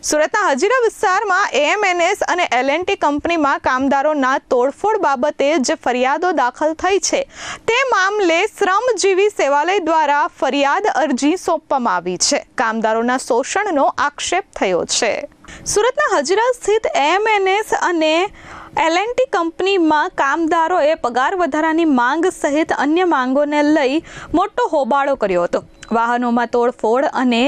સુરતના હજીરા વિસ્તારમાં એએમએનએસ અને એલએનટી કંપનીમાં કામદારોના તોડફોડ બાબતે જે ફરિયાદો દાખલ થઈ છે તે મામલે શ્રમજીવી સેવાલય દ્વારા ફરિયાદ અરજી સોંપવામાં આવી છે. કામદારોના શોષણનો આક્ષેપ થયો છે. સુરતના હજીરા સ્થિત એએમએનએસ અને એલએનટી કંપનીમાં કામદારોએ પગાર વધારાની માંગ સહિત અન્ય માંગોને લઈ મોટો હોબાળો કર્યો હતો. વાહનોમાં તોડફોડ અને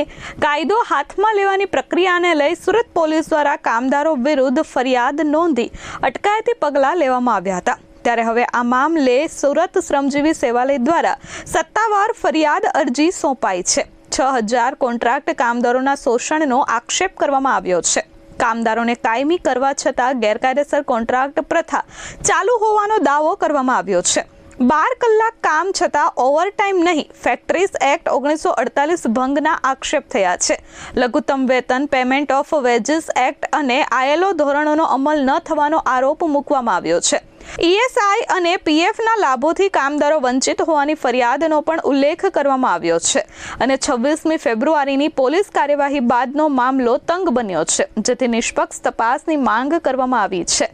કાયદો હાથમાં લેવાની પ્રક્રિયાને લઈ સુરત પોલીસ દ્વારા કામદારો વિરુદ્ધ ફરિયાદ નોંધી અટકાયતી પગલાં લેવામાં આવ્યા હતા. ત્યારે હવે આ મામલે સુરત શ્રમજીવી સેવાલય દ્વારા સત્તાવાર ફરિયાદ અરજી સોંપાઈ છે. 6000 કોન્ટ્રાક્ટ કામદારોના શોષણનો આક્ષેપ કરવામાં આવ્યો છે. કામદારોને કાયમી કરવા છતાં ગેરકાયદેસર કોન્ટ્રાક્ટ પ્રથા ચાલુ હોવાનો દાવો કરવામાં આવ્યો છે. 12 કલાક કામ છતાં ઓવરટાઈમ નહીં, ફેક્ટરીઝ એક્ટ 1948 ભંગના આક્ષેપ થયા છે. લઘુત્તમ વેતન, પેમેન્ટ ઓફ વેજીસ એક્ટ અને ILO ધોરણોનો અમલ ન થવાનો આરોપ મૂકવામાં આવ્યો છે. ESI અને PFના લાભોથી કામદારો વંચિત હોવાની ફરિયાદનો પણ ઉલ્લેખ કરવામાં આવ્યો છે અને 26મી ફેબ્રુઆરીની પોલીસ કાર્યવાહી બાદનો મામલો તંગ બન્યો છે, જેથી નિષ્પક્ષ તપાસની માંગ કરવામાં આવી છે.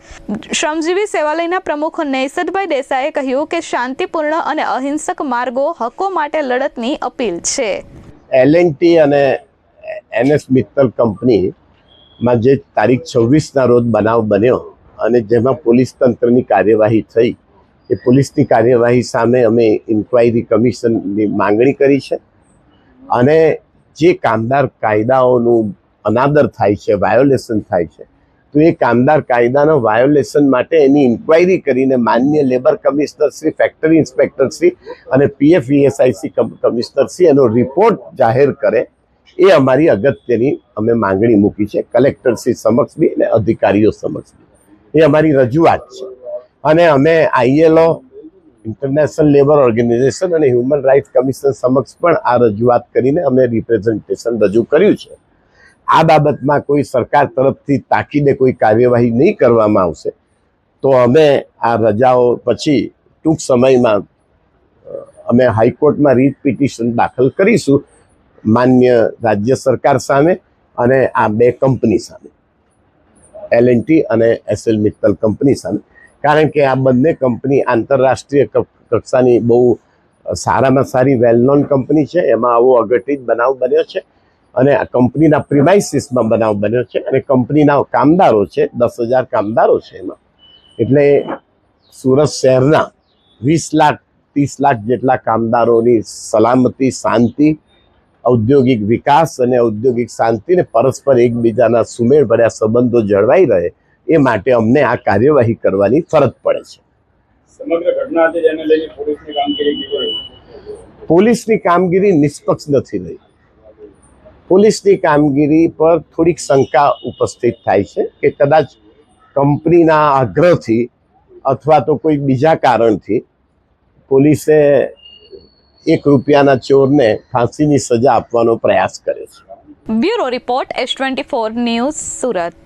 શ્રમજીવી સેવાલયના પ્રમુખ નૈસદભાઈ દેસાઈએ કહ્યું કે શાંતિપૂર્ણ અને અહિંસક માર્ગો હકો માટે લડતની અપીલ છે. એલએનટી અને એનએસ મિત્તલ કંપનીમાં જે તારીખ 26ના રોજ બનાવ બન્યો અને જેમાં પોલીસ તંત્રની કાર્યવાહી થઈ, એ પોલીસની કાર્યવાહી સામે અમે ઇન્ક્વાયરી કમિશનની માંગણી કરી છે અને જે કામદાર કાયદાઓનું અનાદર થાય છે, વાયોલેશન થાય છે, તો એ કામદાર કાયદાના વાયોલેશન માટે એની ઇન્ક્વાયરી કરીને માન્ય labour commissioner Shri, factory inspector Shri અને PFESIC કમિશનર શ્રી એનો રિપોર્ટ જાહેર કરે, એ અમારી અગત્યની અમે માંગણી મૂકી છે કલેક્ટર શ્રી સમક્ષ બી અને અધિકારીઓ સમક્ષ બી. એ અમારી રજૂઆત છે અને અમે ILO, ઇન્ટરનેશનલ લેબર ઓર્ગેનાઇઝેશન અને હ્યુમન રાઇટ્સ કમિશન સમક્ષ પણ આ રજૂઆત કરીને અમે રિપ્રેઝન્ટેશન રજૂ કર્યું છે. આ બાબતમાં કોઈ સરકાર તરફથી તાકીદે કોઈ કાર્યવાહી નહીં કરવામાં આવશે તો અમે આ રજાઓ પછી ટૂંક સમયમાં અમે હાઈકોર્ટમાં રીટ પિટિશન દાખલ કરીશું માન્ય રાજ્ય સરકાર સામે અને આ બે કંપની સામે, એલએનટી અને એસએલ મિત્તલ કંપની સામે. કારણ કે આ બંને કંપની આંતરરાષ્ટ્રીય કક્ષાની બહુ સારામાં સારી વેલ નોન કંપની છે. એમાં આવો અઘટિત બનાવ બન્યો છે અને આ કંપનીના પ્રિમાઇસીસમાં બનાવ બન્યો છે અને કંપનીના કામદારો છે, 10,000 કામદારો છે એમાં. એટલે સુરત શહેરના 20 લાખ 30 લાખ જેટલા કામદારોની સલામતી, શાંતિ, ઔદ્યોગિક વિકાસ અને ઔદ્યોગિક શાંતિને પરસ્પર એકબીજાના સુમેળભર્યા સંબંધો જળવાઈ રહે એ માટે અમને આ કાર્યવાહી કરવાની ફરજ પડે છે. સમગ્ર ઘટના હતી જેને લઈને પોલીસની કામગીરી નિષ્પક્ષ નથી રહી. પોલીસની કામગીરી પર થોડીક શંકા ઉપસ્થિત થાય છે કે કદાચ કંપનીના આગ્રહથી અથવા તો કોઈ બીજા કારણથી પોલીસે 1 રૂપિયાના ચોરને ફાંસીની સજા આપવાનો પ્રયાસ કરે છે. Bureau report S24 news, Surat.